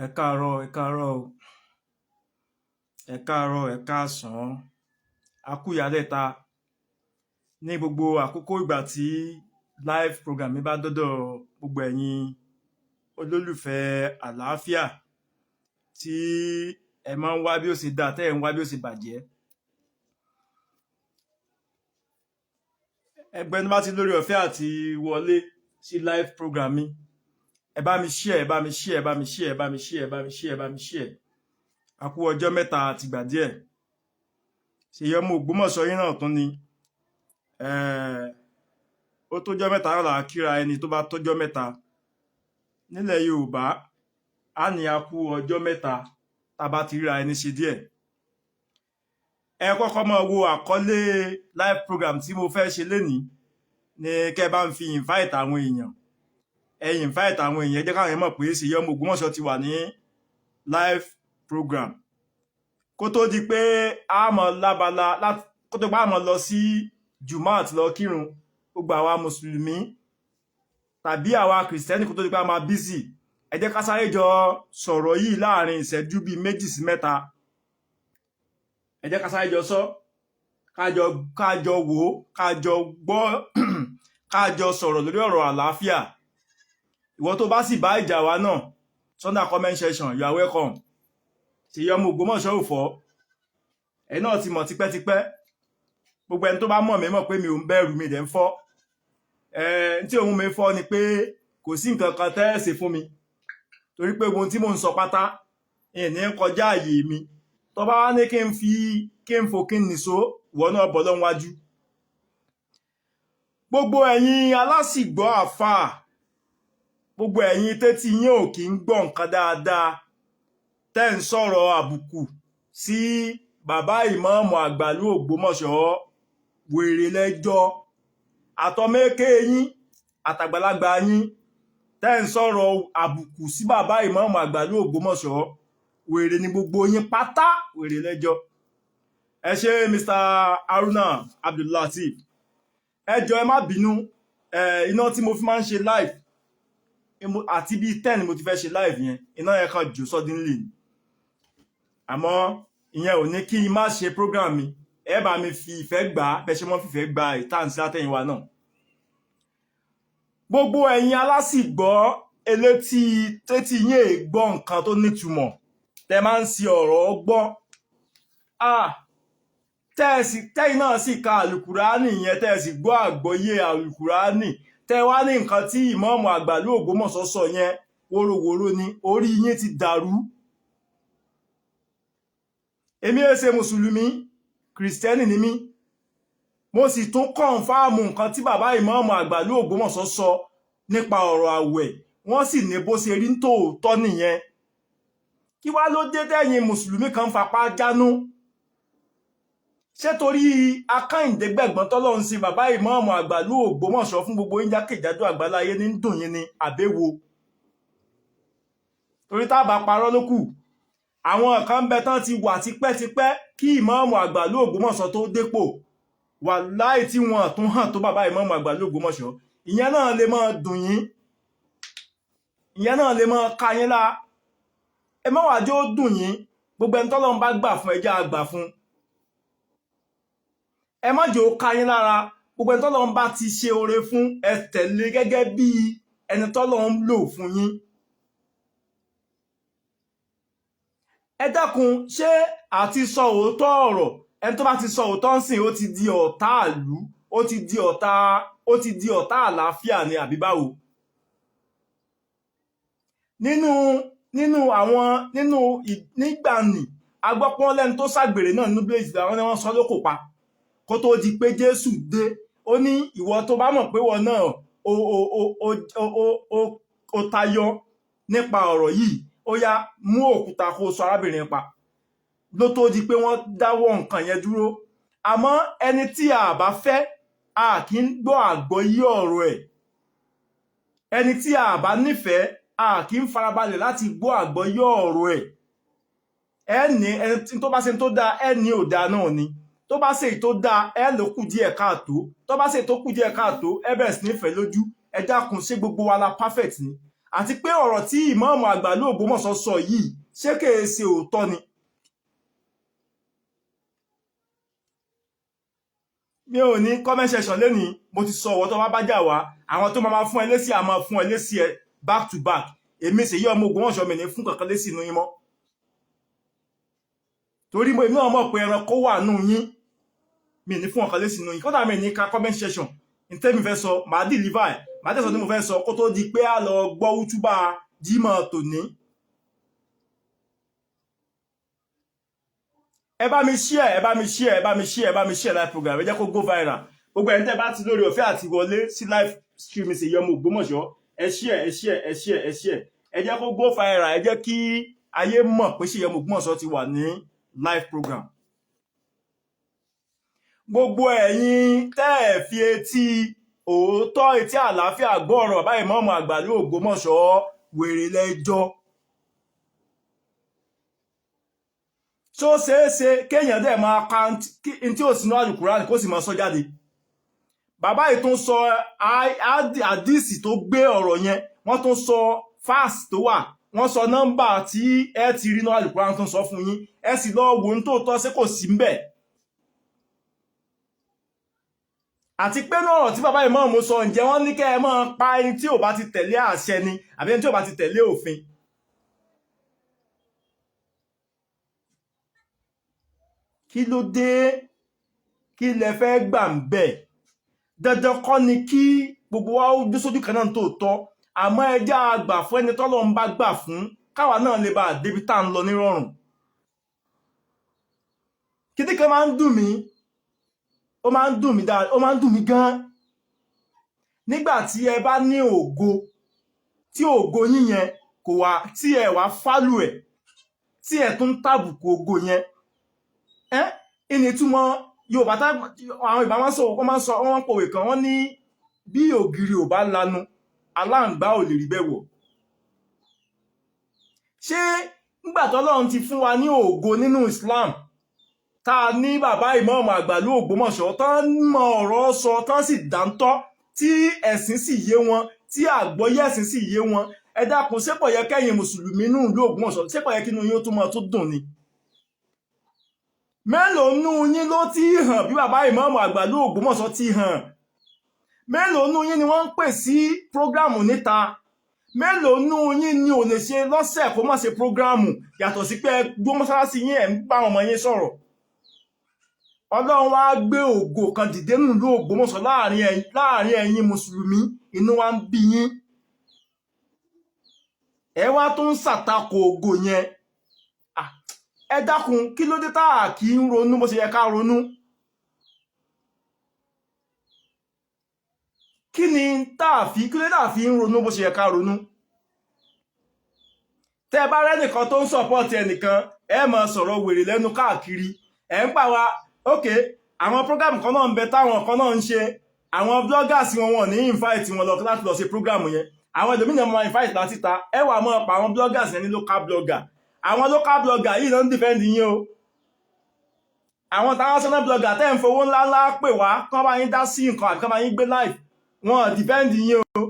Ẹ káàárọ̀, ẹ káàárọ̀, ẹ káàárọ̀, ẹ káàsán, a kú ìyálẹ̀ta ní gbogbo àkókò ìgbà tí live program mi bá dọ́dọ̀ gbogbo ẹ̀yin olólùfẹ́ àlàáfíà tí ẹ máa ń wá bí ó ṣe dáa tẹ́ ẹ̀ ń wá bí ó ṣe bàjẹ́. Ẹgbẹ́ ní bá ti lórí ọ̀fẹ́ àti wọlé sí live program mi, ẹ bá mi share, ẹ bá mi share, ẹ bá mi share, ẹ bá mi share, ẹ bá mi share, ẹ bá mi share. A kú ọjọ́ mẹ́ta àtìgbà díẹ̀. Ṣèyí ọmọ Ògbómọ̀ṣọ́ yín náà tún ni. Ó tójọ́ mẹ́ta náà là á kíra ẹni tó bá tójọ́ mẹ́ta. Nílẹ̀ Yorùbá, á ní a kú ọjọ́ mẹ́ta tá bá ti ríra ẹni ṣe díẹ̀. Ẹ kọ́kọ́ máa wo àkọlé live program tí mo fẹ́ ṣe lénìí ni kẹ́ bá ń fi invite àwọn èèyàn. Ẹ invite àwọn èèyàn, jẹ́ káwọn èèyàn mọ̀ pé Ṣèyí ọmọ Ògbómọ̀ṣọ́ ti wà ní live program. Kó tó di pé a mọ̀ lábala, kó tó pé a mọ̀ lọ sí Jumat lọ kírun, gbogbo àwa Mùsùlùmí tàbí àwa Kìrìsìtẹ́nì kó tó di pé a máa busy. Ẹ jẹ́ ká sáré jọ sọ̀rọ̀ yìí láàrin ìṣẹ́jú bíi 2 sí 3. Ẹ jẹ́ ká sáré jọ sọ, kájọ wò, kájọ gbọ́, kájọ sọ̀rọ̀ lórí ọ̀rọ̀ àlàáfíà. Ìwọ tó bá sì bá ìjà wa náà, Sunday comment section, you are welcome. Ṣèyí ọmọ Ògbómọ̀ṣọ́ ò fọ́. Ẹ náà ti mọ̀ tipẹ́tipẹ́. Gbogbo ẹni tó bá mọ̀ mí mọ̀ pé mi ò ń bẹ̀rù, mi dẹ̀ ń fọ́. Tí òun mi fọ́ ni pé kò sí nǹkan kan tẹ́ ẹ ṣe fún mi. Torí pé ohun tí mò ń sọ pátá ìní kọjá àyè mi. Tó bá wá ní kí n fò kí n nìṣó, ìwọ náà bọ́ lọ́wájú. Gbogbo ẹ̀yin alásìgbọ́ àfáà, gbogbo ẹ̀yin tétí yín ò kí ń gbọ́ nǹkan dáadáa, tẹ́ ń sọ̀rọ̀ àbùkù sí bàbá ìmáàmù àgbà ìlú Ògbómọ̀ṣọ́, wèrè lẹ́jọ́. Àtọmẹ́kẹ́ yín àtàgbàlagbà yín tẹ́ ń sọ̀rọ̀ àbùkù sí bàbá ìmáàmù àgbà ìlú Ògbómọ̀ṣọ́, wèrè ni gbogbo yín pátá, wèrè lẹ́jọ́. Ẹ ṣé Mr. Haruna Abdullateef. Ẹ jọ̀ọ́ ẹ má bínú, iná tí mo fi máa ń ṣe live àti bíi 10 mo ti fẹ́ ṣe live yẹn, iná yẹn kan jò suddenly. Àmọ́ ìyẹn ò ní kí n má ṣe program mi. Ẹ bá mi fi ìfẹ́ gbà, bẹ́ ṣe mọ́ fìfẹ́ gba ìtànsí látẹ̀yìnwá náà. Gbogbo ẹ̀yin alásìgbọ́ elétí tétí yín gbọ́ nǹkan tó nítumọ̀, tẹ́ máa ń si ọ̀rọ̀ gbọ́. Tẹ́yìn náà sì ka àlùkùránì yẹn, tẹ́ sì gbọ́ àgbọ́yé àlùkùránì, tẹ́ wá ní nǹkan tí ìmáàmù àgbà ìlú Ògbómọ̀ṣọ́ sọ yẹn wórówóró ni, orí yín ti dàrú. Èmi ẹ ṣe Mùsùlùmí, Kìrìsìtẹ́nì ni mí. Mo sì tún kọ̀ǹfàmù nǹkan tí bàbá ìmáàmù àgbà ìlú Ògbómọ̀ṣọ́ sọ nípa ọ̀rọ̀ àwẹ̀. Wọ́n sì ní bó ṣe rí tòótọ́ nìyẹn. Kí wá ló dé tẹ́yin Mùsùlùmí kan fapá jánú? Ṣé torí Akáyìndé gbẹ̀gbọ́n tọ́lọ́run sí bàbá ìmáàmù àgbà ìlú Ògbómọ̀ṣọ́ fún gbogbo yín jákèjádò àgbáláyé ní dùn yín ni àbẹ́wò? Torí tá bá parọ́ ló kù. Àwọn kan bẹ tán ti wà tipẹ́tipẹ́ kí ìmáàmù àgbà ìlú Ògbómọ̀ṣọ́ tó dépò. Wàláhì tí wọ́n tún hàn tó bàbá ìmáàmù àgbà ìlú Ògbómọ̀ṣọ́. Ìyẹn náà lè máa dùn yín. Ìyẹn náà lè máa ka yín lá. Ẹ má wá jẹ́ ó dùn yín. Gbogbo ẹni tọ́lọ́run bá gbà fún, ẹ jẹ́ á gbà fún. Ẹ má jẹ́ ó ka yín lára. Gbogbo ẹni tọ́lọ́run bá ti ṣe oore fún, ẹ tẹ̀lé gẹ́gẹ́ bí ẹni tọ́lọ́run lò fún yín. Ẹ dákun, ṣé àti sọ òótọ́ ọ̀rọ̀, ẹni tó bá ti sọ òótọ́ ń sìn, ó ti di ọ̀tá ìlú, ó ti di ọ̀tá àlàáfíà ni àbí báwo? Nígbàanì agbọ́pọ́n lẹ́nu tó ṣàgbèrè náà nínú bíléèjì àwọn ni wọ́n sọ lókò pa kó tó di pé Jésù dé. Ó ní ìwọ tó bá mọ̀ pé wọ́n náà ó tayọ nípa ọ̀rọ̀ yìí, ó yá mú òkúta kó sọ arábìnrin pa. Ló tó di pé wọ́n dáwọ́ nǹkan yẹn dúró. Àmọ́ ẹni tí a bá fẹ́, a kì í gbọ́ àgbọ́yé ọ̀rọ̀ ẹ̀. Ẹni tí a bá nífẹ̀ẹ́, a kì í farabalẹ̀ láti gbọ́ àgbọ́yé ọ̀rọ̀ ẹ̀. Ẹni tó bá ṣe tó dáa, ẹni ò dáa náà ni. Tó bá ṣe tó dáa, ẹ ló kù díẹ̀ káàtó. Tó bá ṣe tó kù díẹ̀ káàtó, ẹ bẹ̀rẹ̀ sí nífẹ̀ẹ́ lójú. Ẹ dákun, ṣé gbogbo wa la perfect ni? àti pé ọ̀rọ̀ tí ìmáàmù àgbà ìlú Ògbómọ̀ṣọ́ sọ yìí ṣé kèé ṣe òótọ́ ni. mi ò ní comment section lẹ́nìí mo ti sọ ọ̀wọ́ tó bá jà wá àwọn tó máa fún ẹ lésì àmọ́ fún ẹ lésì ẹ back to back èmi Ṣèyí ọmọ Ògbómọ̀ṣọ́ mi ní fún kankan lésì inú yín mọ́ torí mo èmi náà mọ̀ pé ẹranko wà nù yín mi ní fún ọ̀kan lésì inú yín kódà mi ní ka comment section ní tẹ́mi fẹ́ sọ màá deliver ẹ̀ màá tẹ̀sán tí mo fẹ́ sọ kó tó di pé a lọ gbọ́ útúbà Jímọ̀ tòní. ẹ bá mi share live program ẹ jẹ́ kó go viral gbogbo ẹni tẹ́ bá ti lórí ọ̀fẹ́ àti wọlé sí live stream Ṣèyí ọmọ Ògbómọ̀ṣọ́ ẹ share ẹ jẹ́ kó go viral ẹ jẹ́ kí ayé mọ̀ pé Ṣèyí ọmọ Ògbómọ̀ṣọ́ ti wà ní live program. gbogbo ẹ̀yin tẹ́ ẹ fi etí òótọ́ etí àlàáfíà gbọ́ ọ̀rọ̀ bàbá ìmáàmù àgbà ìlú Ògbómọ̀ṣọ́ wèrè lẹ́jọ́. so ṣeéṣe kéèyàn dẹ̀ máa ka tí ò sínú Al-Qur'an kó sì máa sọ jáde. bàbá yìí tún sọ àdìsí tó gbé ọ̀rọ̀ yẹn wọ́n tún sọ fásì tó wà wọ́n sọ nọ́mbà tí ẹ ti rí náà Al-Qur'an tún sọ fún yín ẹ sì lọ wò ní tòótọ́ sí kò sí ń bẹ̀. àti pé náà ọ̀rọ̀ tí bàbá ìmáàmù sọ ǹjẹ́ wọ́n ní kẹ́ ẹ máa pa ẹni tí ò bá ti tẹ̀lé àṣẹ ni àbí ẹni tí ò bá ti tẹ̀lé òfin. kí ló dé kí lẹ fẹ́ gbà ń bẹ̀ dandan kọ́ ni kí gbogbo wa ó dé sójú kan náà tòótọ́ àmọ́ ẹjẹ́ àgbà fún ẹni tọ́lọ́run bá gbà fún káwa náà lè bá débi tá à ń lọ nírọ̀rùn. kíní kan máa ń dùn mí ó máa ń dùn mí gan nígbà tí ẹ bá ní ògo tí ògo yín yẹn kò wá tí ẹ wá fálù ẹ tí ẹ tún tàbùkù ògo yẹn ìní túmọ̀ Yorùbá àwọn ìbá wọn pòwe kan wọ́n ní bí ògiri ò bá lanu aláǹgbá ò lè rí bẹ́ẹ̀ wọ̀. ṣé nígbà tọ́lọ́run ti fún wa ní ògo nínú Islam tá a ní bàbá ìmáàmù àgbà ìlú Ògbómọ̀ṣọ́ tán mọ ọ̀rọ̀ sọ tán sì dáńtọ́ tí ẹ̀sìn sì yé wọn tí àgbọ́yé ẹ̀sìn sì yé wọn ẹ dákun ṣé kò yẹ kẹ́yin mùsùlùmí nínú ìlú Ògbómọ̀ṣọ́ ṣé kò yẹ kí inú yín ó tún máa tó dùn ni. mélòó nú yín ló ti hàn bí bàbá ìmáàmù àgbà ìlú Ògbómọ̀ṣọ́ ti hàn mélòó nú yín ni wọ́n ń pè sí prógráàmù níta mélòó nú yín ni ò lè ṣe lọ́sẹ̀ kó má ṣe prógráàmù yàtọ̀ sí pé gbó mọ́sálásí yín ẹ̀ ń bá ọmọ yín sọ̀rọ̀. Ọlọ́run wá gbé ògo kan dìde nílùú Ògbómọ̀ṣọ́ láàrin ẹ̀yin mùsùlùmí inú wa ń bí yín ẹ wá tó ń ṣàtakò ògo yẹn. ẹ dákun kí ló dé tá kì í ronú bó ṣe yẹ ká ronú. kí ni kí ló dé tá fi ń ronú bó ṣe yẹ ká ronú. tẹ́ bá rẹ́nìkan tó ń sọ̀pọ̀tì ẹnìkan ẹ máa sọ̀rọ̀ wèrè lẹ́nu káàkiri ẹ ń pàwá ok àwọn program kan náà ń bẹ táwọn kan náà ń ṣe àwọn bloggers wọn ní invite wọn lọ láti lọ ṣe program yẹn àwọn ẹlòmínà máa invite láti ta ẹ wà máa pa àwọn bloggers yẹn ní local blogger àwọn local blogger yìí ló ń defend yín o àwọn international blogger tẹ́ ń fowó ńláńlá pè wá kán bá yín dá sí nǹkan àbí kán bá yín gbé live wọn defend yín o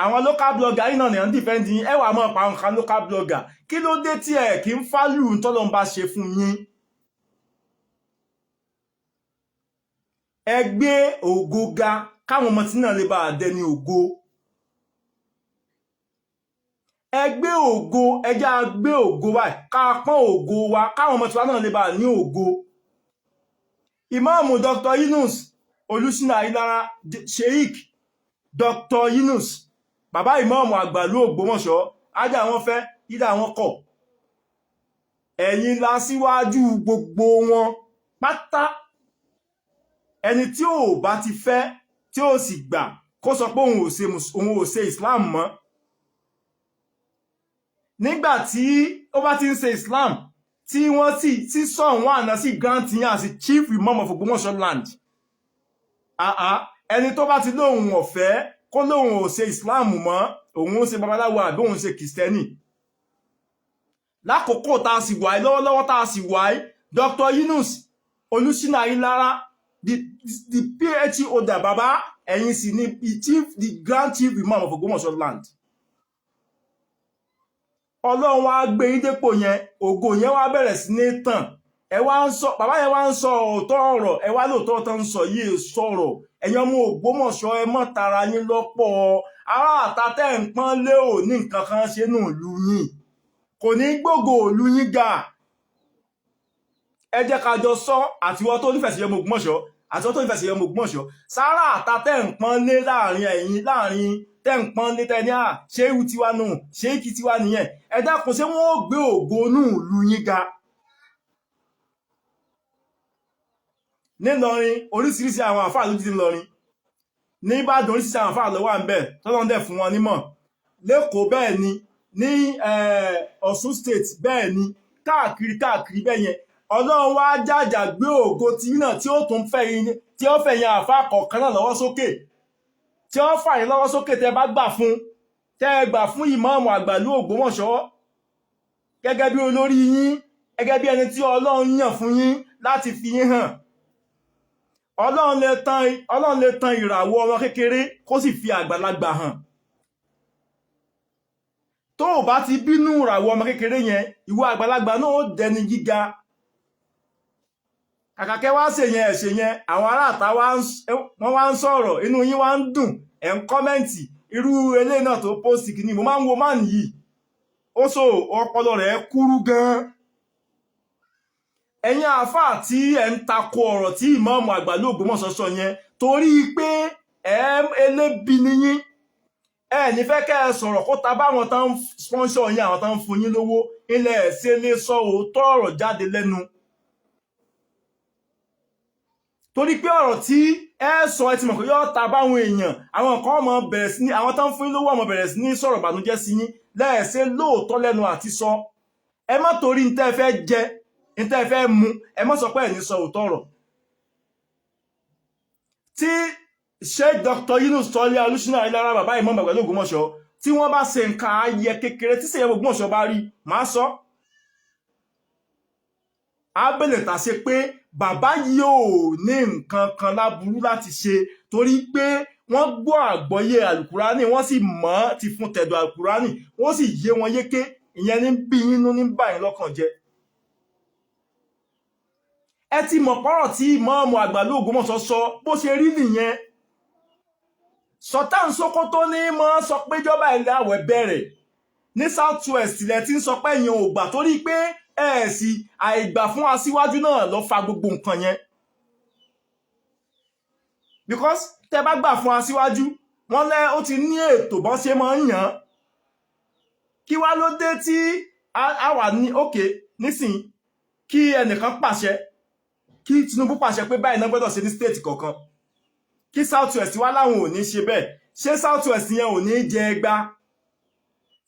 àwọn local blogger yìí náà ní ń defend yín ẹ wà máa pa àwọn kan local blogger kí ló dé tí ẹ kì í fálù tọ́lọ́run bá ṣe fún yín. ẹ gbé ògo ga káwọn ọmọ tí náà lè bá dẹni ògo ẹ gbé ògo ẹjá gbé ògo wa ká pọ́n ògo wa káwọn ọmọ tí wa náà lè bá ní ògo. ìmáàmù Dr. Yunus Olúṣínà Ayílára Sheikh Dr. Yunus bàbá ìmáàmù àgbà ìlú Ògbómọ̀ṣọ́ ájá wọn fẹ́ ìdá wọn kọ̀ ẹ̀yin la síwájú gbogbo wọn pátá. ẹni tí ò bá ti fẹ́ tí ó sì gbà kó sọ pé òun ò ṣe Islam mọ́ nígbà tí ó bá ti ń ṣe Islam tí wọ́n sì sọ wọn àná sí grant yẹn àti chief imam of Ògbómọ̀ṣọ́ land ẹni tó bá ti lóhun ọ̀fẹ́ kó lóhun ò ṣe Islam mọ́ òun ó ṣe babaláwo àbí òun ṣe kìrìsìtẹ́nì lákòókò tá a sì wáyé lọ́wọ́lọ́wọ́ tá a sì wáyé Dr. Yunus Olúṣínà Ayílára the PhD holder baba ẹ̀yin sì ni the grand chief imam of Ògbómọ̀ṣọ́ land Ọlọ́run wá gbé yín dépò yẹn, ògo yẹn wá bẹ̀rẹ̀ sí ní tàn. Ẹ wá ń sọ, bàbá yẹn wá ń sọ òótọ́ ọ̀rọ̀, ẹ wá lóòótọ́ tó ń sọ yìí sọ̀rọ̀. Ẹ̀yin ọmọ Ògbómọ̀ṣọ́ ẹ mọ́ tara yín lọ́pọ̀. Ará àta tẹ́ ń pọ́n lé ò ní nǹkan kan ṣe nù ìlú yín. Kò ní gbógo ìlú yín ga. Ẹ jẹ́ ká jọ sọ àtiwọ́ tó nífẹ̀ẹ́ sí ọmọ Ògbómọ̀ṣọ́, àtiwọ́ tó nífẹ̀ẹ́ sí ọmọ Ògbómọ̀ṣọ́. Sára àta tẹ́ ń pọ́n lé láàrin tẹ́ ń pọ́n lé tẹ́ ní ṣé ìwú tiwa nù, ṣé ìkí tiwa nìyẹn. Ẹ dákun ṣé wọ́n ó gbé ògo nù ìlú yín ga. Nílọrin oríṣiríṣi àwọn àfáà ló ti lọrin. Ní Ìbàdàn oríṣiríṣi àwọn àfáà ló wà ńbẹ̀ tọ́lọ́run dẹ̀ fún wọn nímọ̀. Lẹ́kọ̀ọ́ bẹ́ẹ̀ ni, ní Ọ̀ṣun state bẹ́ẹ̀ ni, káàkiri bẹ́ẹ̀ yẹn. Ọlọ́run wá jàjà gbé ògo tí náà tí ó tún fẹ́ yín, tí ó fẹ́ yín àfáà kọ̀ọ̀kan náà lọ́wọ́ sókè. Tí ó fà yín lọ́wọ́ sókè tẹ́ bá gbà fún, tẹ́ gbà fún ìmáàmù àgbà ìlú Ògbómọ̀ṣọ́ gẹ́gẹ́ bí olórí yín, gẹ́gẹ́ bí ẹni tí Ọlọ́run yàn fún yín láti fi yín hàn. Ọlọ́run lè tan ìràwọ̀ ọmọ kékeré kó sì fi àgbàlagbà hàn. Tó o bá ti bínú ìràwọ̀ ọmọ kékeré yẹn, ìwọ àgbàlagbà náà ó dẹni gíga. Kàkàkẹ́ wá ṣe yẹn ẹ̀ṣẹ̀ yẹn, àwọn aráàta wọ́n wá ń sọ̀rọ̀, inú yín wá ń dùn, ẹ̀ ń kọ́mẹ́ǹtì. Irú eléyìí náà tó pósìtì kìíní, mo máa ń wo máàní yìí. Ó sọ ọpọlọ rẹ̀ kúrú gan-an. Ẹ̀yin àfáà tí ẹ̀ ń tako ọ̀rọ̀ tí ìmáàmù àgbà ìlú Ògbómọ̀ṣọ́ sọ yẹn torí pé elébi ni yín. Ẹ ní fẹ́ kẹ́ ẹ sọ̀rọ̀ kó ta báwọn tán ń sponsor yín, àwọn tán ń fún yín lówó, ilẹ̀ ṣe lè sọ òótọ́ ọ̀rọ̀ jáde lẹ́nu. Torí pé ọ̀rọ̀ tí ẹ sọ ẹ ti mọ̀ pé yóò ta báwọn èèyàn, àwọn kan ọmọ bẹ̀rẹ̀ sí ní, àwọn tán ń fún yín lówó ọmọ bẹ̀rẹ̀ sí ní sọ̀rọ̀ ìbànújẹ́ sí yín, lẹ́ẹ̀ṣẹ̀ lóòótọ́ lẹ́nu àti sọ. Ẹ má torí ní tẹ́ fẹ́ jẹ, ní tẹ́ fẹ́ mu, ẹ má sọ pé ẹ̀ ní sọ òótọ́ ọ̀rọ̀. Tí Sheikh Dr. Yunus Tọ́lá Olúṣínà Ìlara bàbá ìmáàmù àgbà ìlú Ògbómọ̀ṣọ́ tí wọ́n bá ṣe nǹkan ayẹ kékeré tí Sheikh Ògbómọ̀ṣọ́ bá rí, máa sọ. Abẹ́lẹ̀ tà ṣe pé bàbá yìí ò ní nǹkan kan láburú láti ṣe torí pé wọ́n gbọ́ àgbọ́yé àlùkùránì, wọ́n sì mọ̀ ti fún tẹ̀dọ̀ àlùkùránì, wọ́n sì yé wọn yéké. Ìyẹn ní bí yínú ní bà yín lọ́kàn jẹ́. Ẹ ti mọ̀ pọ́rọ̀ tí ìmáàmù àgbà ìlú Ògbómọ̀ṣọ́ sọ bó ṣe rí nìyẹn. Sultan Sokoto ní mọ́ sọ pé jọba ilẹ̀ àwẹ̀ bẹ̀rẹ̀ ní South West ilẹ̀ tí ń sọ pé èèyàn ò gbà torí pé ẹ̀ẹ̀sì àìgbà fún aṣíwájú náà lọ fa gbogbo nǹkan yẹn. Because tẹ́ bá gbà fún aṣíwájú, wọ́n lẹ́ ó ti ní ètò bọ́n ṣe máa ń yàn. Kí wá ló dé tí a wà ní òkè nísìnyí kí ẹnìkan pàṣẹ, kí Tinubu pàṣẹ pé báyìí náà gbọ́dọ̀ ṣe ní state kọ̀ọ̀kan, kí South West wá láwọn ò ní ṣe bẹ́ẹ̀. Ṣé South West yẹn ò ní jẹ ẹgbà?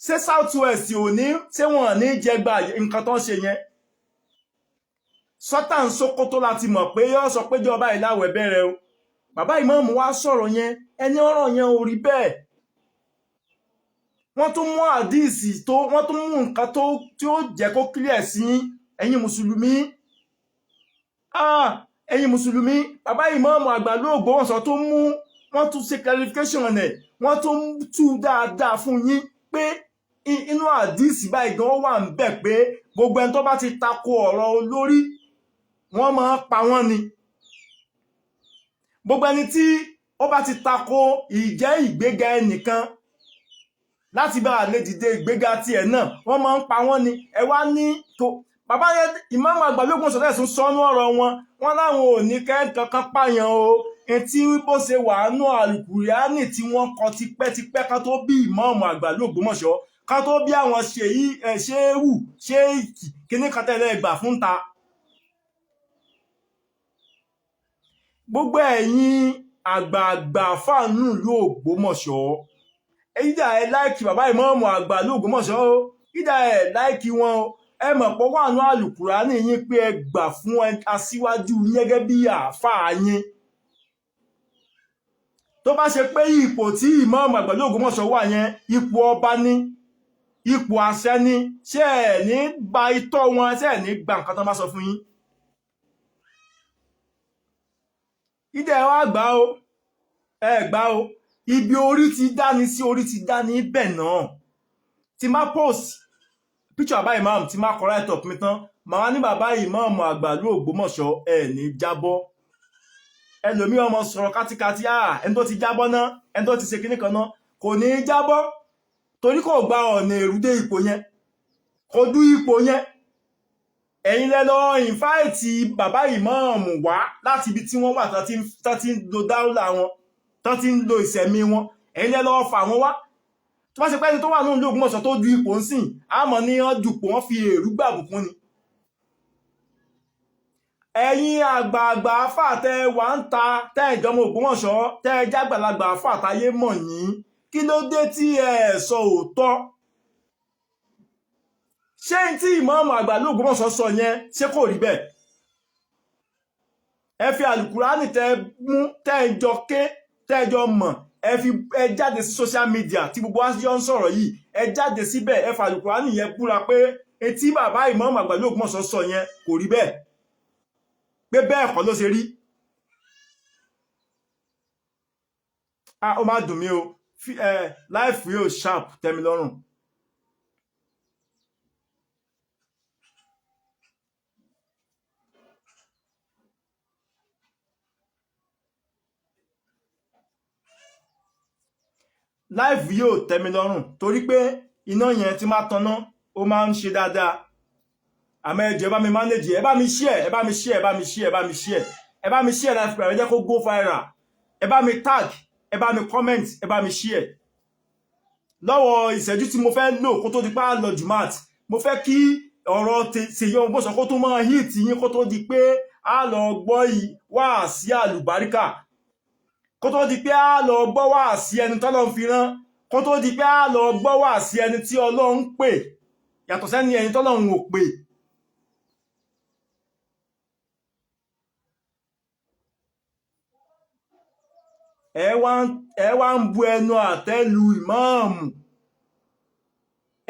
Ṣé South West ò ní, ṣé wọn ò ní jẹ ẹgbà nǹkan tó ń ṣe yẹn? Sultan Sokoto láti mọ̀ pé yóò sọ pé jọba ìláwẹ̀ bẹ̀rẹ̀ o. Bàbá ìmáàmù wá sọ̀rọ̀ yẹn, ẹni ọ̀rọ̀ yẹn ò rí bẹ́ẹ̀. Wọ́n tún mú àdíìsì tó, wọ́n tún mú nǹkan tó tí ó jẹ́ kó clear sí ẹ̀yin mùsùlùmí. Ẹ̀yin mùsùlùmí, bàbá ìmáàmù àgbà ìlú Ògbómọ̀ṣọ́ tó mú, wọ́n tún ṣe clarification ẹ̀, wọ́n tún tú dáadáa fún yín pé inú àdíìsì báyìí gan wà ń bẹ̀ pé gbogbo ẹni tó bá ti tako ọ̀rọ̀ olórí, wọ́n máa pa wọ́n ni. Gbogbo ẹni tí ó bá ti tako ìjẹ́ ìgbéga ẹnìkan láti bá lè dìde ìgbéga tiẹ̀ náà, wọ́n máa ń pa wọ́n ni. Ẹ wá ní tó bàbá yẹn ìmáàmù àgbà ìlú Ògbómọ̀ṣọ́ tẹ̀sùn sọ́nú ọ̀rọ̀ wọn, wọ́n láwọn ò ní kẹ́kọ̀ọ́kan pààyàn o. Etí bó ṣe wà nú àlùkùránì tí wọ́n kọ tipẹ́tipẹ́ ká tó bí ìmáàmù àgbà ìlú Ògbómọ̀ṣọ́, ká tó bí àwọn ṣéwù ṣéèkì kíní kan tẹ́lẹ̀ gbà fún ta. Gbogbo ẹ̀yin àgbààgbà fáànù ìlú Ògbómọ̀ṣọ́, ìdá ẹ láìkì bàbá ìmáàmù àgbà ìlú Ògbómọ̀ṣọ́ o, ìdá ẹ láìkì wọn o. Ẹ mọ̀ pé wà nú àlùkùránì yín pé ẹ gbà fún aṣíwájú yín gẹ́gẹ́ bí àáfàá yín. Tó bá ṣe pé ipò tí ìmáàmù àgbà ìlú Ògbómọ̀ṣọ́ wà yẹn, ipò ọba ní, ipò àṣẹ ní, ṣé ẹ ní gba itọ́ wọn, ṣé ẹ ní gba nǹkan tó bá sọ fún yín? Ìdá ẹ wá gbà o, ẹ gbà o. Ibi orí ti dání sí orí ti dání bẹ̀ náà. Tí má post picture bàbá imam tí má correct up mi tán màá ní bàbá imam àgbàlú Ògbómọ̀ṣọ́ ẹ̀ ní jábọ́ ẹlòmí ọmọ sọ̀rọ̀ kátikáti ẹni tó ti jábọ́ náà ẹni tó ti ṣe kíní kan náà kò ní jábọ́ torí kò gba ọ̀nà èrúdé ipò yẹn kò dú ipò yẹn ẹ̀yin lẹ lọ ìnfáìtì bàbá ìmáàmù wá láti ibi tí wọ́n wà tán ti ń lo dáúlà wọn tán ti ń lo ìṣẹ̀mí wọn ẹ̀yin lẹ lọ fà wọ́n wá tó bá ṣe pé ẹni tó wà nínú Ògbómọ̀ṣọ́ tó du ipò ń sìn àmọ́ ní wọ́n dupò wọ́n fi èrú gbàbùkún ni ẹ̀yin àgbààgbà àfà tẹ wà ń ta tẹ ìjọmọ Ògbómọ̀ṣọ́ tẹ jágbàlagbà àfà táyé mọ̀ yín kí ló dé tí ẹ sọ òótọ́ ṣé n tí ìmáàmù àgbàlú Ògbómọ̀ṣọ́ sọ yẹn ṣé kò rí bẹ́ẹ̀ ẹ fi àlùkùránì tẹ mú tẹ ìjọ ké tẹ ìjọ mọ̀ ẹ jáde sí social media tí gbogbo aṣíjọ ń sọ̀rọ̀ yìí ẹ jáde síbẹ̀ ẹ fi àlùkùránì yẹn búra pé etí bàbá ìmáàmù àgbàlú Ògbómọ̀ṣọ́ sọ yẹn kò rí bẹ́ẹ̀ pé bẹ́ẹ̀ kọ́ ló ṣe rí ó máa dùn mí o life yóò sharp tẹ́mi lọ́rùn life yóò tẹ́mi lọ́rùn torí pé iná yẹn tí máa tanná ó máa ń ṣe dáadáa àmọ́ ẹ jọ̀ọ́ ẹ bá mi manage ẹ bá mi share ẹ bá mi share ẹ bá mi share ẹ bá mi share ẹ bá mi share life ẹ jẹ́ kó go viral ẹ bá mi tag ẹ bá mi comment ẹ bá mi share lọ́wọ́ ìṣẹ́jú tí mo fẹ́ lò kó tó di pé á lọ Jumat mo fẹ́ kí ọ̀rọ̀ Ṣèyí Ògbómọ̀ṣọ́ kó tó máa hit yín kó tó di pé á lọ gbọ́ wáàsí àlùbáríkà kó tó di pé á lọ gbọ́ wáàsí ẹni tọ́lọ́run fi rán kó tó di pé á lọ gbọ́ wáàsí ẹni tí Ọlọ́run pè yàtọ̀ sẹ́ni ẹni tọ́lọ́run ò pè ẹ wá ń bu ẹnu àtẹ́ lu ìmáàmù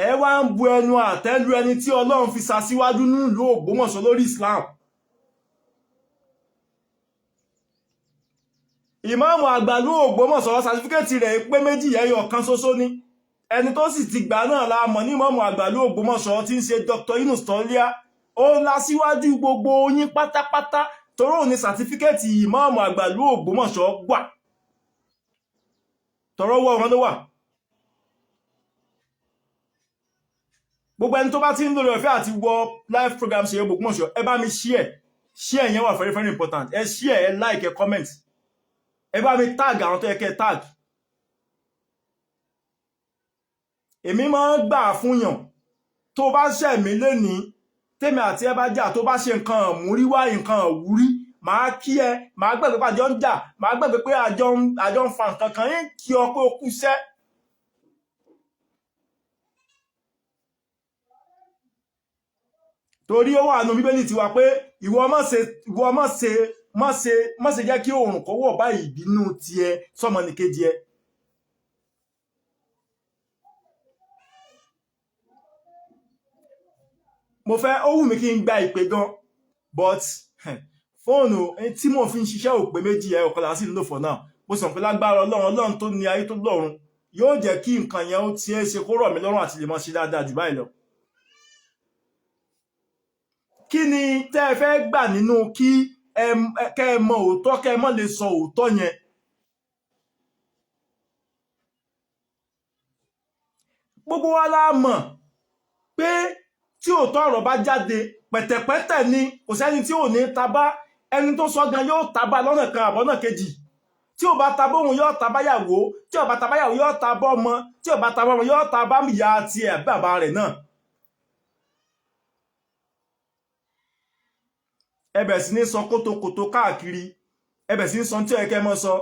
ẹ wá ń bu ẹnu àtẹ́ lu ẹni tí Ọlọ́run fi ṣaṣíwájú nílùú Ògbómọ̀ṣọ́ lórí Islam ìmáàmù àgbàlú Ògbómọ̀ṣọ́ sàtífíkẹ́tì rẹ̀ pé méjì ẹyọ kan ṣoṣo ni ẹni tó sì ti gbà náà la mọ̀ ní ìmáàmù àgbàlú Ògbómọ̀ṣọ́ tí ń ṣe Dr. Yunus Tọ́líà ó lásíwájú gbogbo yín pátápátá toró ní sàtífíkẹ́tì ìmáàmù àgbàlú Ògbómọ̀ṣọ́ gbà tọrọ wọ́ wọn ló wà gbogbo ẹni tó bá ti ń lórí ọ̀fẹ́ àti wọ live program Ṣèyí Ògbómọ̀ṣọ́ ẹ bá mi share yẹn wà very very important ẹ share ẹ like ẹ comment ẹ bá mi tag àwọn tó yẹ kẹ́ tag èmi máa ń gbà fún yàn tó bá ṣẹ̀ mí lénìí tèmi àti ẹ bá jà tó bá ṣe nǹkan àmúríwá nǹkan àwúrí màá kí ẹ màá gbàgbé pé àjọ ń jà màá gbàgbé pé àjọ ń fa nǹkan kan yín kí ọ pé ó kú sẹ́ torí ó wà nínú Bíbélì tiwa pé ìwọ má ṣe jẹ́ kí oòrùn kó wọ̀ bá ìbínú tiẹ̀ sọ́mọnìkejì ẹ mo fẹ́ ó wù mí kí n gba ìpè gan but fóònù tí mo fi ń ṣiṣẹ́ ò pé méjì ẹ ọ̀kọ̀lá sí lò for now mo sọ pé lágbára Ọlọ́run tó ní ayé tó lọ́run yóò jẹ́ kí nǹkan yẹn ó tiẹ̀ ṣe kó rọ̀ mí lọ́rùn àti lè mọ́ ṣe dáadáa jù báyìí lọ kí ni tẹ́ ẹ fẹ́ gbà nínú kí kẹ́ ẹ mọ òótọ́ kẹ́ ẹ mọ́ lè sọ òótọ́ yẹn gbogbo wa la mọ̀ pé tí òótọ́ ọ̀rọ̀ bá jáde pẹ̀tẹ̀pẹ̀tẹ̀ ni kò sẹ́ni tí ò ní tabá ẹni tó sọ gan yóò tabá lọ́nà kan àbọ́nà kejì tí ò bá tabá òun yóò tabáyàwó tí ò bá tabáyàwó yóò tabá ọmọ tí ò bá tabá ọmọ yóò tabá ìyá tiẹ̀ bàbá rẹ̀ náà ẹ bẹ̀rẹ̀ sí ní sọ kótókótó káàkiri ẹ bẹ̀rẹ̀ sí ní sọ tí ẹ kẹ́ mọ́ sọ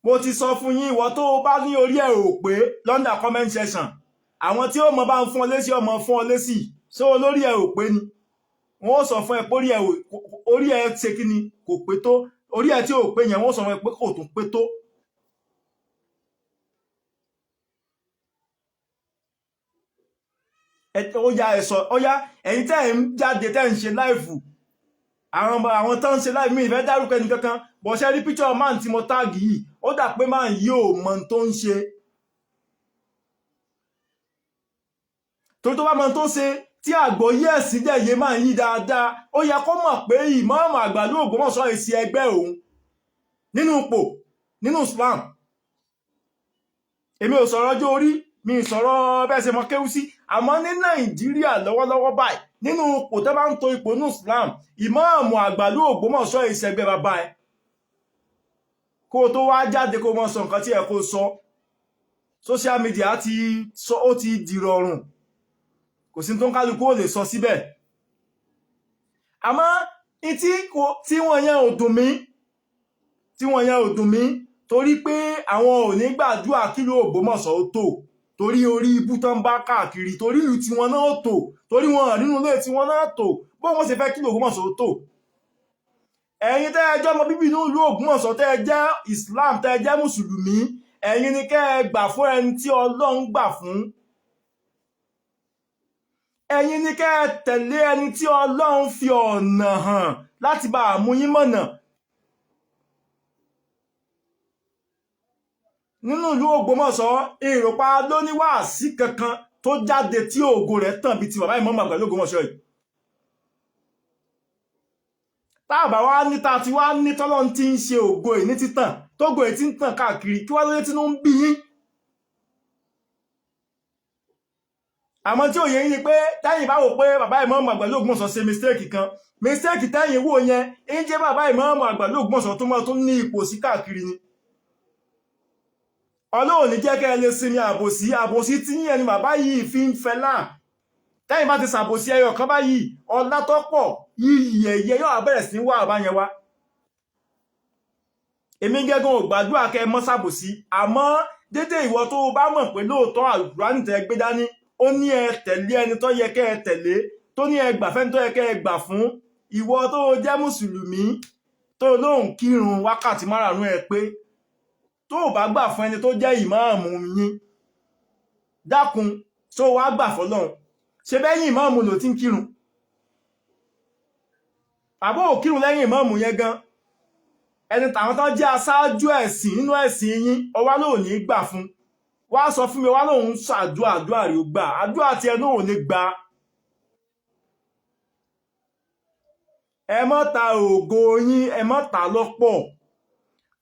mo ti sọ fún yín ìwọ tó bá ní orí ẹ̀ ò pé lọ́ndà comment section àwọn tí ó mọ bá ń fún ọ lésì ọmọ fún ọ lésì ṣé olórí ẹ̀ ò pé ni wọ́n ó sọ fún ẹ pé orí ẹ̀ ṣe kí ni kò pé tó orí ẹ̀ tí ò pé yẹn wọ́n ó sọ fún ẹ pé kò tún pé tó ó yá ẹ̀sọ̀ ó yá ẹ̀yin tẹ́ ẹ̀ ń jáde tẹ́ ẹ̀ ń ṣe láìfù àwọn tó ń ṣe láìfù mi ìfẹ́ dárúkọ ẹni kankan bọ̀ ṣe rí píṣọ̀ man tí mo táàgì yìí ó dà pé man yìí ò mọ tó ń ṣe torí tó bá mọ tó ṣe tí àgbọ́yé ẹ̀sìn dẹ̀ yé máa yí dáadáa ó yẹ kó mọ̀ pé ìmáàmù àgbà ìlú Ògbómọ̀ṣọ́ èsì ẹgbẹ́ òun nínú ipò nínú Islam. Èmi ò sọ̀rọ̀ ọjọ́ orí mi sọ̀rọ̀ bẹ́ẹ̀ ṣe mọ kéwú sí àmọ́ ní Nàìjíríà lọ́wọ́lọ́wọ́ báyìí nínú ipò tó bá ń to ipò nínú Islam ìmáàmù àgbà ìlú Ògbómọ̀ṣọ́ èsì ẹgbẹ́ bàbá ẹ kó tó wá jáde kó mọ sọ nǹkan tí ẹ kó sọ social media ó ti dìrọ̀rùn kò sí tó ń kálukú ó lè sọ síbẹ̀ àmọ́ tí wọ́n yẹn ò dùn mí torí pé àwọn ò ní gbàdúrà kí ìlú Ògbómọ̀ṣọ́ ó tò torí orí ibú tán bá káàkiri torí ìlú tí wọn náà tò torí wọn nínú ilé tí wọn náà tò bó wọn ṣe fẹ́ kí ìlú Ògbómọ̀ṣọ́ ó tò. Ẹ̀yin tẹ́ ẹ jẹ́ ọmọ bíbí inú ìlú Ògbómọ̀ṣọ́ tẹ́ ẹ jẹ́ Islam tẹ́ ẹ jẹ́ mùsùlùmí ẹ̀yin ni kẹ́ ẹ gbà fún ẹni tí Ọlọ́run gbà fún. Ẹ̀yin ni kẹ́ ẹ tẹ̀lé ẹni tí Ọlọ́run fi ọ̀nà hàn láti bá mú yín mọ̀nà. Nínú ìlú Ògbómọ̀ṣọ́ ìrọ̀pá ló ní wáàsí kankan tó jáde tí ògo rẹ̀ tàn bí ti bàbá ìmáàmù àgbà l'Ògbómọ̀ṣọ́ yìí. Táàbà wá níta tí wá ní tọ́lọ́run tí ń ṣe ògo ẹ̀ ní títàn tógo ẹ̀ tí ń tàn káàkiri kí wá lóye tí ń bí yín. Àmọ́ tí òye yín ni pé tẹ́yìn bá wò pé bàbá ìmáàmù àgbà l'Ògbómọ̀ṣọ́ ṣe mistake kan mistake tẹ́yìn wò yẹn ń jẹ́ bàbá ìmáàmù àgbà l'Ògbómọ̀ṣọ́ tó mọ́ tó ní ipò sí káàkiri ni. Ọlọ́run ní jẹ́ kẹ́ ẹ lè sinmi àbòsí tí yín ẹni bàbá yìí fi ń fẹ́ náà tẹ́yìn bá ti ṣàbòsí ẹyọ kan báyìí ọlá tó pọ̀ yìí ẹ̀yẹ yóò bẹ̀rẹ̀ sí wá àbá yẹn wá. Èmi gẹ́gùn ò gbàdúrà kẹ́ ẹ mọ́ ṣàbòsí àmọ́ dédé ìwọ tó bá mọ̀ pé lóòótọ́ Al-Qur'an tẹ́ gbé dání ó ní ẹ tẹ̀lé ẹni tó yẹ kẹ́ ẹ tẹ̀lé tó ní ẹ gbà fẹ́ni tó yẹ kẹ́ ẹ gbà fún ìwọ tó jẹ́ mùsùlùmí tó lóhùn kírun wákàtí márùn-ún ẹ pé tó bá gbà fún ẹni tó jẹ́ ìmáàmù yín dákun tó wá gbà fọ́lọ́run ṣe bẹ́yìn ìmáàmù ló ti ń kírun àbó ò kírun lẹ́yìn ìmáàmù yẹn gan ẹni tàwọn tó jẹ́ aṣáájú ẹ̀sìn nínú ẹ̀sìn yín ọwá lóò ní gbà fún wá sọ fún mi wá lóun ṣàdúrà àdúrà rí ó gbà àdúrà tí ẹnu ò ní gbà. Ẹ má ta ògo yín ẹ má ta lọ́pọ̀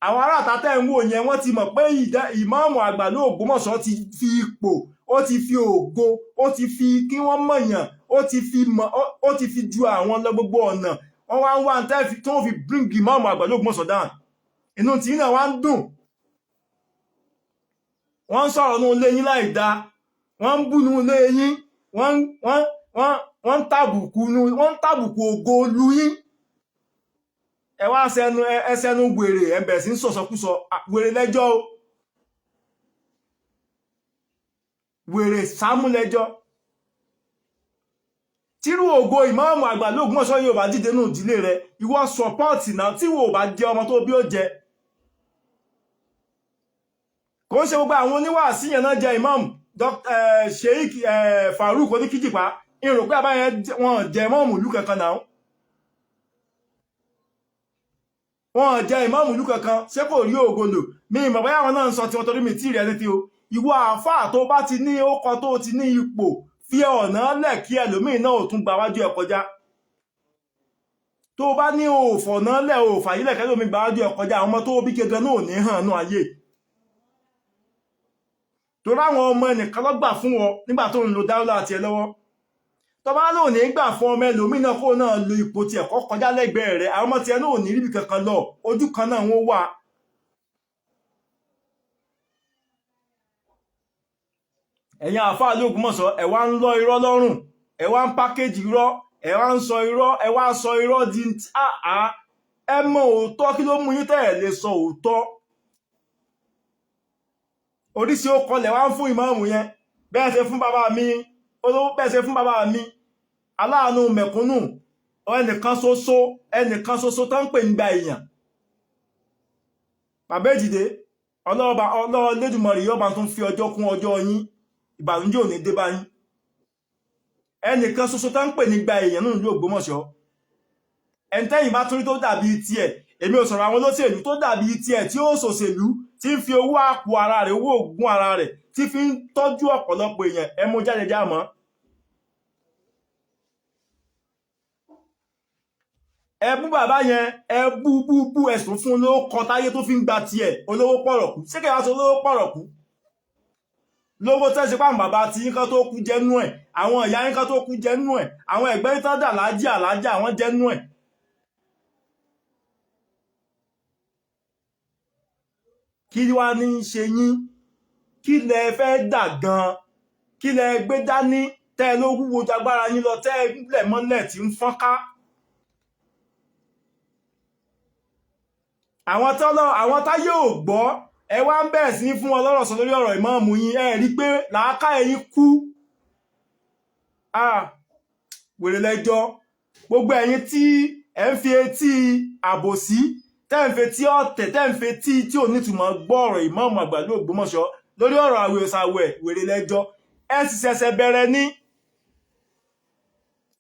àwọn aráàta tẹ́ ń wò yẹn wọ́n ti mọ̀ pé ìmáàmù àgbà ní Ògbómọ̀ṣọ́ ti fi ipò ó ti fi ògo ó ti fi kí wọ́n mọ̀yàn ó ti fi ju àwọn lọ gbogbo ọ̀nà wọ́n wá ń wá ń tẹ́ tí wọ́n fi bring ìmáàmù àgbà ní Ògbómọ̀ṣọ́ down inú tí náà wá ń dùn wọ́n ń sọ̀rọ̀ ní ilé yín láì dá wọ́n ń bú ní ilé yín wọ́n ń tàbùkù ògo lu yín. Ẹ wá ẹsẹnu wèrè ẹ̀bẹ̀ sí ń sọ̀sọ̀kúsọ wèrè lẹ́jọ́ o wèrè sámú lẹ́jọ́ tírú ògo ìmáàmù àgbà l'Ògbómọ̀ṣọ́ yóò bá dìde nù ìdílé rẹ ìwọ sọpọ́ọ̀tì náà tí wò bá jẹ ọmọ tó bí ó jẹ kò ń ṣe gbogbo àwọn oníwàásí yẹn náà jẹ ìmáàmù Sheikh Farouk Oníkíjìpá ìrò pé àbáyẹn wọn jẹ ìmáàmù ìlú kankan náà wọn jẹ ìmáàmù ìlú kankan ṣé kò rí ògo lò mi ìmọ̀ bóyá àwọn náà ń sọ tiwọn torí mi tí rẹ̀ ní ti o ìwọ àáfàá tó bá ti ní ókọ tó ti ní ipò fi ọ̀nà lẹ̀ kí ẹlòmíì náà ò tún gba wájú ẹ̀ kọjá tó bá ní òfọ̀nà lẹ̀ òfàyílẹ̀ kẹlòmíì gba wájú ẹ̀ kọjá àwọn ọmọ tó bí kedre náà ò ní hàn nú ayé tó ráwọn ọmọ ẹnìkan lọ́gbà fún wọn nígbà tó ń lo dáúlà àti ẹ lọ́wọ́ tó bá lóò ní gbà fún ọmọ ẹlòmíì náà kó náà lo ipò tí ẹ̀kọ́ kọjá lẹ́gbẹ̀ẹ́ rẹ̀ àwọn ọmọ tí ẹ náà ò ní ríbi kankan lọ ojú kan náà wọ́n wà. Ẹ̀yin àfáà l'Ògbómọ̀ṣọ́ ẹ wá ń lọ irọ́ lọ́rùn ẹ wá ń pákéjì irọ́ ẹ wá ń sọ irọ́ ẹ wá sọ irọ́ di ẹ mọ òótọ́ kí ló mú yín tẹ́ ẹ lè sọ òótọ́ oríṣi ó kọlẹ̀ wá ń fún ìmáàmù yẹn bẹ́ẹ̀ ṣe fún bàbá mi olówó pẹ́sẹ̀ fún bàbá mi aláàánú mẹ̀kúnnù ẹnìkan ṣoṣo tó ń pè ń gba èèyàn bàbá Èjìdé Olódùmarè yóò bá tún fi ọjọ́ kún ọjọ́ yín ìbànújẹ́ ò ní dé bá yín ẹnìkan ṣoṣo tó ń pè ní gba èèyàn nínú ìlú Ògbómọ̀ṣọ́ ẹ̀ńtẹ́yìn bá tún rí tó dàbí tiẹ̀ èmi ò sọ̀rọ̀ àwọn olóṣèlú tó dàbí tiẹ̀ tí ó ṣòṣèlú tí ń fi owó àpò ara rẹ̀ owó ògùn ara rẹ̀ tí fi ń tọ́jú ọ̀pọ̀lọpọ̀ èèyàn ẹ mú jáde já mọ́ ẹ bú bàbá yẹn, ẹ bú ẹ̀sùn fún olówó kan táyé tó fi ń gba tiẹ̀ olówó pọ̀rọ̀kú. Ṣé kẹ́ wá sọ olówó pọ̀rọ̀kú lówó tẹ́sí pàmò bàbá tí yín kan tó kú jẹ́nú ẹ̀, àwọn ìyá yín kan tó kú jẹ́nú ẹ̀, àwọn ẹ̀gbẹ́ yín tán dà lájí àlájá àwọn jẹ́nú ẹ̀. Kí wá ní í ṣe yín? Kí lẹ fẹ́ dà gan? Kí lẹ gbé dání tẹ́ ló wúwo jagbára yín lọ tẹ́ lẹ̀ mọ́lẹ̀ tí ń fọ́nká? Àwọn táyé ò gbọ́ ẹ wá ń bẹ̀rẹ̀ sí fún wọn lọ́rọ̀ sọ lórí ọ̀rọ̀ ìmáàmù yín, ẹ rí pé làákàyè yín kú. Wèrè lẹ́jọ́. Gbogbo ẹ̀yin tí ẹ ń fi etí àbòsí, tẹ́ ń fi etí ọ̀tẹ̀, tẹ́ ń fi etí tí ò nítumọ̀ gbọ́ ọ̀rọ̀ ìmáàmù àgbà ìlú Ògbómọ̀ṣọ́ lórí ọ̀rọ̀ àwẹ̀sàwẹ̀, wèrè lẹ́jọ́. Ẹ sì ṣẹ̀ṣẹ̀ bẹ̀rẹ̀ ní.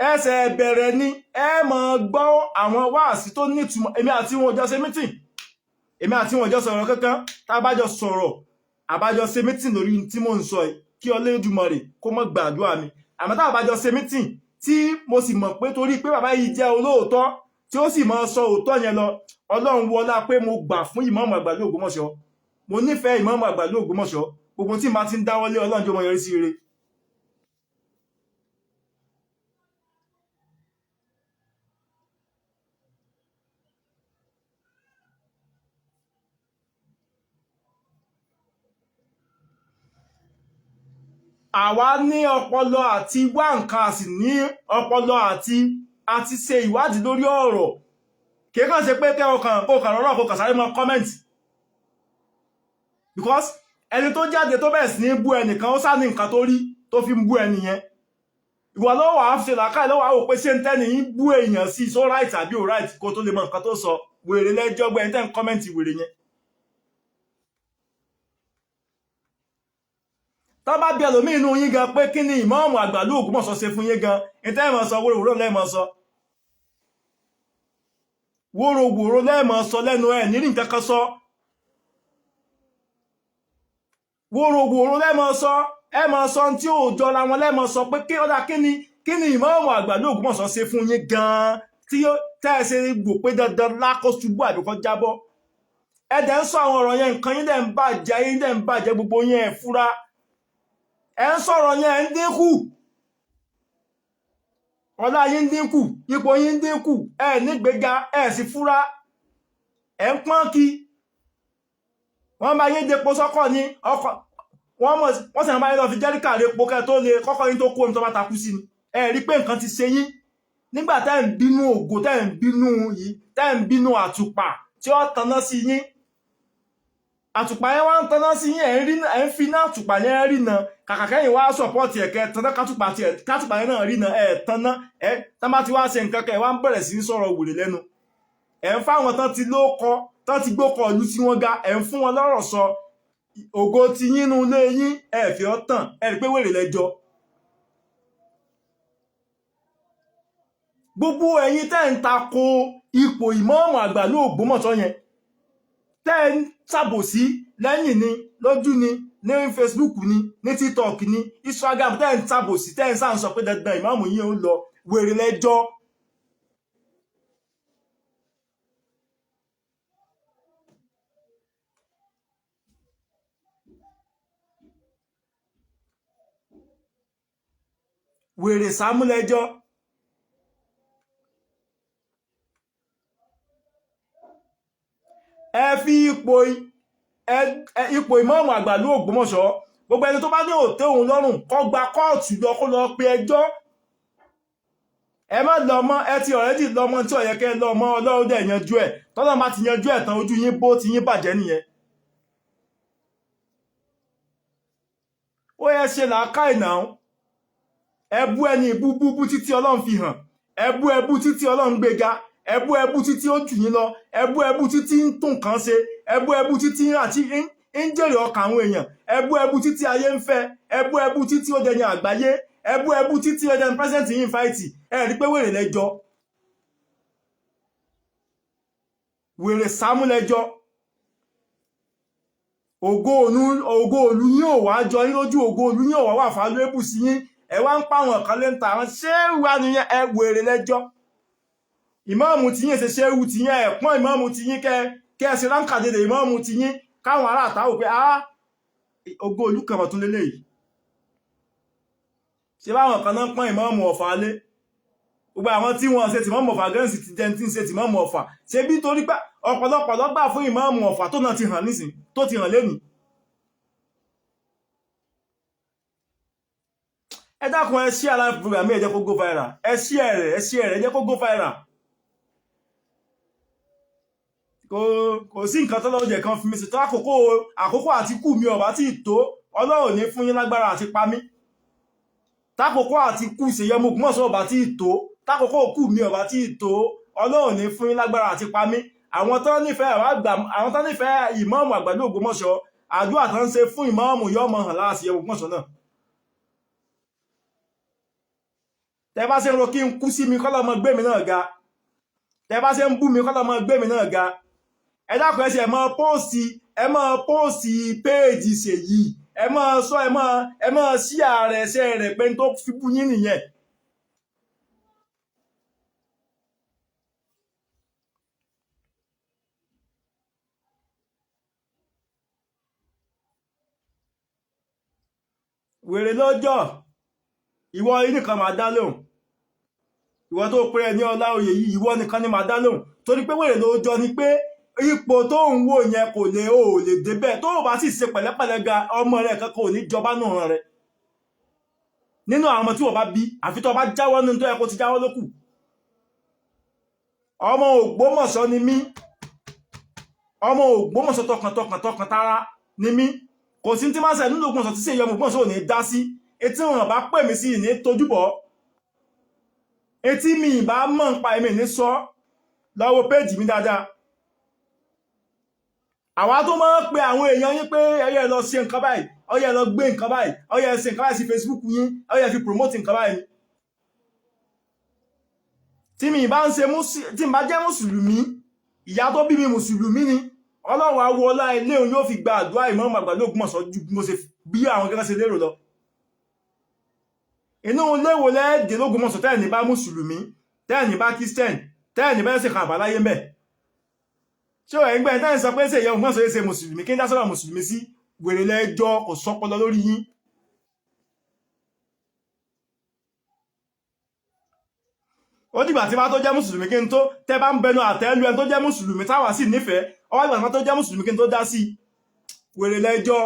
Ẹsẹ̀ bẹ̀rẹ̀ ní. Ẹ máa gbọ́ àwọn wáàsí tó nítumọ̀. Èmi àti wọn jọ ṣe mítìn. Èmi àti wọn jọ sọ̀rọ̀ kankan. Tá bá jọ sọ̀rọ̀, àbájọ ṣe mítìn lórí tí mò ń sọ yìí, kí Olódùmarè kó má gbàdúrà mi. Àmọ́ tá bá jọ ṣe mítìn tí mo sì mọ̀ pé torí pé bàbá yìí jẹ́ olóòótọ́ tí ó sì máa sọ òótọ́ yẹn lọ, Ọlọ́run wọlá pé mo gbà fún ìmáàmù àgbà ìlú Ògbómọ̀ṣọ́. Mo nífẹ̀ẹ́ ìmáàmù àgbà ìlú Ògbómọ̀ṣọ́. Gbogbo tí màá ti ń dáwọ́lé Ọlọ́run jẹ́ mo yọrí sí ire. Àwa ní ọpọlọ àti wá nǹkan, a sì ní ọpọlọ àti ṣe ìwádìí lórí ọ̀rọ̀. Kìí kàn ṣe pé kó kàn rọ́rọ̀ kó kàn sáré mọ́ kọ́mẹ́ǹtì. Because ẹni tó jáde tó bẹ̀rẹ̀ sí ní bú ẹnìkan, ó sáà ní nǹkan tó rí tó fi ń bú ẹni yẹn. Ìwọ ló wà á ṣe làákàyè ló wà á wò pé ṣé ń tẹ́ni yín bú èèyàn sí so right àbí ò right kó tó lè mọ nǹkan tó sọ. Wèrè lẹ́jọ́ gbẹ́ ẹni tẹ́ ń kọ́mẹ́ǹtì wèrè yẹn. Tá bá bí ẹlòmíì inú yín gan pé kí ni ìmáàmù àgbà ìlú Ògbómọ̀ṣọ́ ṣe fún yín gan, ìtẹ́ ìmọ̀ sọ wórówóró lẹ́mọ̀ sọ. Wórówóró lẹ́mọ̀ sọ lẹ́nu ẹ̀ nírí nǹkan kan sọ. Wórówóró lẹ́mọ̀ sọ, ẹ mọ̀ sọ tí ò jọra wọn lẹ́mọ̀ sọ pé kí ọ̀dà kí ni ìmáàmù àgbà ìlú Ògbómọ̀ṣọ́ ṣe fún yín gan tí tẹ́ ẹ ṣe gbò pé dandan lákó ṣubú àbíkọ́ jábọ́. Ẹ dẹ̀ ń sọ àwọn ọ̀rọ̀ yẹn, nǹkan yín dẹ̀ ń bàjẹ́ gbogbo yẹn ẹ̀ fúra. Ẹ ń sọ̀rọ̀ yẹn ń dínkù, ọlá yín ń dínkù, ipò yín ń dínkù, ẹ nígbéga, ẹ sì fúra, ẹ ń pọ́n kí wọ́n bá yín depo sọ́kọ̀ ní ọkọ̀, wọ́n sì máa yín lọ fi jẹ́ríkà repo kẹ́ tó lè kọ́kọ́ yín tó kó omi tó bá takú sí ni. Ẹ rí pé nǹkan ti ṣe yín nígbà tẹ́ ń bínú ògo, tẹ́ ń bínú yìí, tẹ́ ń bínú àtùpà tí ó tanná sí yín. Àtùpà yẹn wá ń tanná sí yín, ẹ̀ ń fi náà àtùpà yẹn rí na, kàkà kẹ́yìn wá sọ̀pọ̀tì ẹ̀kẹ́ tanná kátùpà yẹn náà rí na, ẹ̀ tanná, tán bá ti wá ṣe nǹkan kẹ́ wá ń bẹ̀rẹ̀ sí sọ̀rọ̀ wèrè lẹ́nu. Ẹ̀ ń fáwọn tán ti lóko, tán ti gbókọ ìlú tí wọ́n ga, ẹ̀ ń fún wọn lọ́rọ̀ sọ. Ògo ti yín nú ilé yín, ẹ̀ fi ọ́ tàn, ẹ̀ rí pé wèrè lẹ́jọ́. Gbogbo ẹ̀yin tẹ́ ń tako ipò ìmáàmù àgbà ìlú Ògbómọ̀ṣọ́ yẹn, tẹ́ ń ṣàbòsí lẹ́yìn ni, lójú ni, ní Facebook ni, ní TikTok ni, Instagram, tẹ́ ń ṣàbòsí, tẹ́ ń sáà ń sọ pé dandan ìmáàmù yín ó lọ, wèrè lẹ́jọ́. Wèrè sámúlẹ́jọ́. Ẹ fi ipò ìmáàmù àgbà ìlú Ògbómọ̀ṣọ́, gbogbo ẹni tó bá ní òtẹ́ òun lọ́rùn kó gba kóòtù lọ kó lọ pe ẹjọ́. Ẹ má lọ mọ́, ẹ ti already lọ mọ́ tí ó yẹ kẹ́ lọ mọ́, Ọlọ́run dẹ̀ yanjú ẹ̀. Tọ́lọ́run bá ti yanjú ẹ̀ tán, ojú yín bó ti yín bàjẹ́ nìyẹn. Ó yẹ ṣe làákàyè náà. Ẹ bú ẹni bú títí Ọlọ́run fi hàn. Ẹ bú títí Ọlọ́run gbéga. Ẹ bú títí ó jù yín lọ. Ẹ bú títí ń tún nǹkan ṣe. Ẹ bú títí àti ń jèrè ọkàn àwọn èèyàn. Ẹ bú títí ayé ń fẹ́. Ẹ bú títí ó dẹni àgbáyé. Ẹ bú títí ó dẹni president yín fáìtì. Ẹ rí pé wèrè lẹ́jọ́. Wèrè sámú lẹ́jọ́. Ògo òlu yín ò wá jọ yín lójú, ògo òlu yín ò wá wà fálébù sí yín. Ẹ wá ń pàwọn kan lẹ́ńtà àwọn ṣé wà nìyẹn, ẹ wèrè lẹ́jọ́. ìmáàmù tí yín ṣe ṣéwù tí yín ẹ̀pọ́n ìmáàmù tí yín kẹ́ ṣe ránkà dédé ìmáàmù tí yín káwọn ará àtàwò pé ògo olùkànmọ̀ tún lélẹ̀ yìí ṣe báwọn kan náà pọ́n ìmáàmù Ọ̀fà lé gbogbo àwọn tí wọ́n ṣe tìmáàmù Ọ̀fà gẹ́ǹsì ti jẹ́ tí ń ṣe tìmáàmù Ọ̀fà ṣe bí torí pé ọ̀pọ̀lọpọ̀ ló gbà fún ìmáàmù Ọ̀fà tó náà ti hàn nísìn tó ti hàn lénìí ẹ dákun ẹ share live program ẹ jẹ́ kó go viral ẹ share rẹ̀ ẹ jẹ́ kó go viral kò sí nǹkan tó lọ́wọ́ jẹ́ kan fi mi sí tó àkókò àti kú mi ọ̀bá tí tó Ọlọ́run ní fún yín lágbára àti pa mí tákòókò àti kú Ṣèyẹmí Ògbómọ̀ṣọ́ ọ̀bá tí tó tákòókò kú mi ọ̀bá tí tó Ọlọ́run ní fún yín lágbára àti pa mí àwọn tó nífẹ̀ẹ́ ìmáàmù Àgbàdo Ògbómọ̀ṣọ́ àdúrà tó ń ṣe fún ìmáàmù yóò mọ hàn lára Ṣèyẹmí Ògbómọ̀ṣọ́ náà tẹ́ bá ṣe ń ro kí n kú sí mi kọ́lọ́ mọ gbé mi náà ga tẹ́ bá ṣe ń bú mi kọ́lọ́ mọ gbé mi náà ga ẹ dákun ẹ máa póòsì péèjì Ṣèyí ẹ máa sí ààrẹ ẹsẹ̀ rẹ̀ pé tó fi bú yín nìyẹn wèrè lọ́jọ́ ìwọ nìkan máa dá lóhùn ìwọ tó pé ẹni Ọláoyè yìí ìwọ nìkan ni máa dá lóhùn torí pé wèrè lọ́jọ́ ni pé ipò tó ń wò yẹn kò lè débẹ̀ tó bá sì ṣe pẹ̀lẹ́pẹ̀lẹ́ ga ọmọ rẹ̀ kankan ò ní jọba nù rẹ̀ nínú àwọn ọmọ tí wọ́n bá bí àfi tó bá jáwọ́ nínú tó yẹ kó ti jáwọ́ lókù ọmọ Ògbómọ̀ṣọ́ ni mí ọmọ Ògbómọ̀ṣọ́ tọkàntọkàn tara ni mí kò sí tí máa ṣe nínú Ògbómọ̀ṣọ́ tí Ṣèyí ọmọ Ògbómọ̀ṣọ́ ò ní dá sí etí wọn bá pè mí sí ní tojúbọ̀ etí mi ìbá mọ̀ ń pa èmi ní sọ lọ́wọ́ péjì mi dáadáa àwa tó máa ń pe àwọn èèyàn yín pé ọyẹ lọ ṣe nǹkan báyìí ọyẹ lọ gbé nǹkan báyìí ọyẹ ṣe nǹkan báyìí sí Facebook yín ọyẹ fi promote nǹkan báyìí tí mi bá ń ṣe tí mi bá jẹ́ mùsùlùmí ìyá tó bí mi mùsùlùmí ni Ọlọ́run á wọ ọlá ilé òun yóò fi gba àdúrà Ìmáàmù Àgbàdo Ògbómọ̀ṣọ́ ju mo ṣe bí àwọn gẹ́gẹ́ ṣe lérò lọ inú léwo lẹ́ẹ̀dẹ̀ l'Ógbómọ̀ṣọ́ tẹ́ẹ̀ ní bá mùsùlùmí tẹ́ẹ̀ ní bá Christian tẹ́ẹ̀ ní bá ṣe kan àbáláyé mẹ́ ṣé ò ẹgbẹ́ tẹ́ẹ̀ sọ pé Ṣèyí Ògbómọ̀ṣọ́ ṣe mùsùlùmí kí ń dá sọ́rọ̀ mùsùlùmí sí wèrè lẹ́jọ́ kò sọ́pọlọ lórí yín ó dìgbà tí bá tó jẹ́ mùsùlùmí kí n tó tẹ́ bá ń bẹnu àtẹ́lù ẹni tó jẹ́ mùsùlùmí táwa sì nífẹ̀ẹ́ ọwọ́ ìgbà tó jẹ́ mùsùlùmí kí n tó dá sí wèrè lẹ́jọ́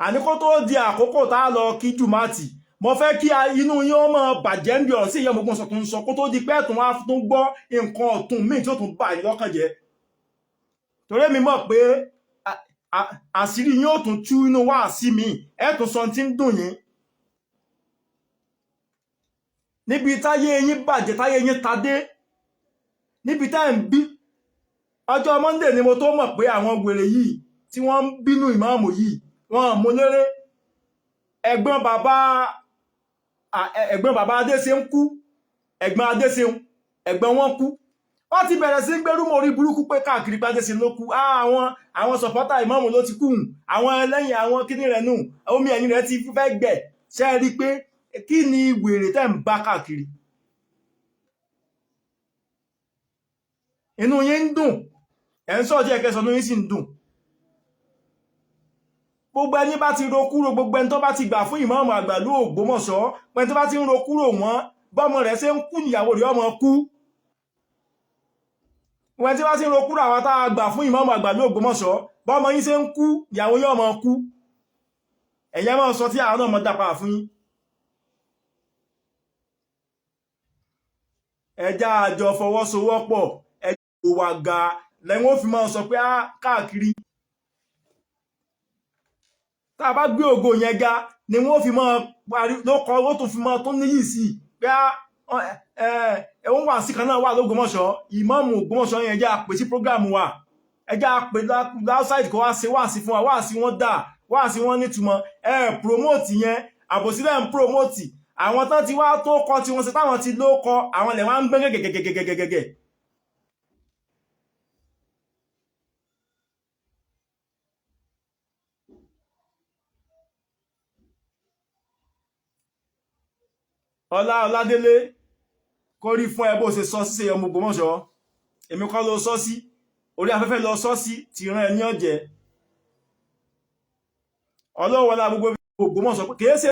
àní kó tó di àkókò tá a lọ kí jùmátì mo fẹ́ kí inú yín ó máa bàjẹ́ ń bí ọ̀rọ̀ sí Ìyá Ògbómọ̀ṣọ́ tó ń sọ kó tó di pé ẹ̀tún wá tún gbọ́ nǹkan ọ̀tún míì tí ó tún bà yín lọ́kàn jẹ́ torí mi mọ̀ pé àṣírí yín ó tún tú inú wá sí mi ẹ̀tún sọ tí ń dùn yín níbi táyé yín bàjẹ́ táyé yín tadé níbi tá ń bí ọjọ́ Monday ni mo tó mọ̀ pé àwọn wèrè yìí tí wọ́n ń bínú ìmáàmù yìí wọ́n mú léré ẹ̀gbọ́n bàbá Adéṣeun kú ẹ̀gbọ́n Adéṣeun ẹ̀gbọ́n wọn kú wọ́n ti bẹ̀rẹ̀ sí gbẹ́rú mọ́ orí burúkú pé káàkiri pé Adéṣeun ló kú àwọn sọ̀pọ́tà ìmáàmù ló ti kú àwọn ẹlẹ́yìn àwọn kíní rẹ̀ nù omi ẹ̀yìn rẹ̀ ti fẹ́ gbẹ̀ ṣe rí pé kí ni wèrè tẹ́ ń bá káàkiri inú yín ń dùn ẹ̀ ń sọ́ọ̀tí ẹ̀kẹ́ sọ inú yín sì ń dùn gbogbo ẹni bá ti ro kúrò gbogbo ẹni tó bá ti gbà fún Ìmáàmù Àgbàdo Ògbómọ̀ṣọ́ pẹ̀lú tó bá ti ń ro kúrò wọn bọ́mọ rẹ̀ ṣe ń kú níyàwó rẹ̀ ọmọ kú wọn tí bá ti ń ro kúrò àwọn tá a gbà fún Ìmáàmù Àgbàdo Ògbómọ̀ṣọ́ bọ́mọ yín ṣe ń kú ìyàwó yín ọmọ kú ẹ̀yẹ́ máa sọ tí àwọn náà mọ̀ dápa fún yín ẹjá àjọ fọwọ́sowọ́pọ̀ ẹjọ́ wà ga lẹ́wọ́n fi máa sọ pé káàkiri tá a bá gbé ògo yẹn ga ni wọ́n fi máa parí lókọ ó tún fi máa tún níyì sí pé ẹ̀wọ̀n wà sí kan náà wà l'Ógbómọ̀ṣọ́ Ìmáàmù Ògbómọ̀ṣọ́ yẹn ẹjá pè sí prógráàmù wa ẹjá pè láúsáìdì kó wá ṣe wá sí fún wa wá sí wọn dà wá sí wọn nítumọ̀ promote yẹn àbòsílẹ̀ ń promote àwọn tán ti wá tó kọ tí wọ́n ṣe táwọn ti ló kọ àwọn lẹ̀ wá ń gbé gẹ́gẹ́gẹ́gẹ́gẹ́gẹ́ Ọládélé kó rí fún ẹ bó ṣe sọ sí ṣe ọmọ Ògbómọ̀ṣọ́ èmi kọ́ ló sọ sí orí afẹ́fẹ́ lọ sọ sí ti rán ẹ ní ọ̀jẹ̀ ọlọ́wọ́lá gbogbo Ògbómọ̀ṣọ́ kìí ṣe